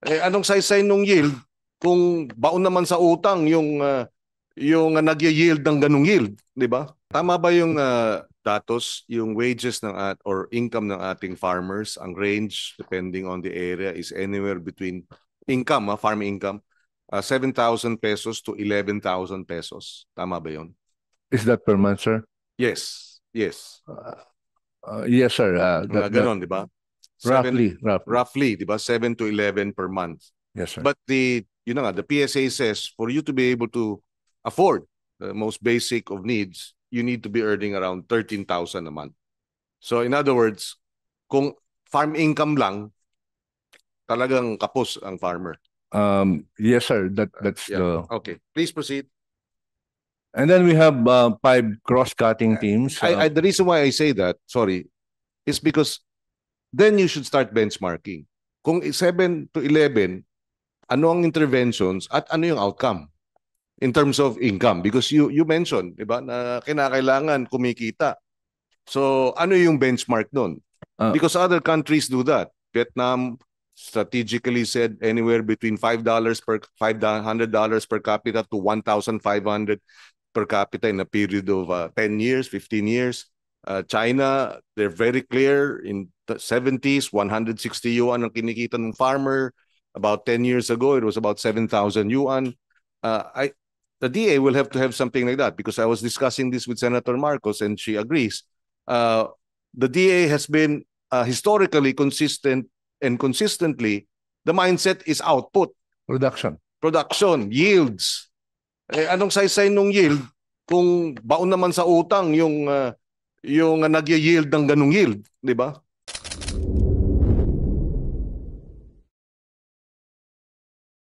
Anong saysay nung yield kung baon naman sa utang yung nag-yield ng ganung yield, di ba? Tama ba yung datos, yung wages or income ng ating farmers, ang range depending on the area is anywhere between farm income, 7,000 pesos to 11,000 pesos. Tama ba yun? Is that per month, sir? Yes. Yes. Yes, sir. Mga ganon, di ba? Roughly. Di ba? 7 to 11 per month. Yes, sir. But the PSA says for you to be able to afford the most basic of needs, you need to be earning around 13,000 a month. So in other words, kung farm income lang, talagang kapos ang farmer. Yes, sir. That's Yeah. Okay. Please proceed. And then we have 5 cross-cutting teams. The reason why I say that, sorry, is because then you should start benchmarking. Kung 7 to 11, ano ang interventions at ano yung outcome in terms of income? Because you mentioned, di ba, na kinakailangan kumikita. So ano yung benchmark nun? Because other countries do that. Vietnam strategically said anywhere between $500 per capita to 1,500 per capita in a period of 10 years, 15 years. China, they're very clear. In the 70s, 160 yuan ang kinikita ng farmer. About 10 years ago, it was about 7,000 yuan. The DA will have to have something like that because I was discussing this with Senator Marcos and she agrees. The DA has been historically consistent and consistently, the mindset is output. Production, yields. Anong saysay nung yield kung baon naman sa utang yung nag-yield ng ganung yield, di ba?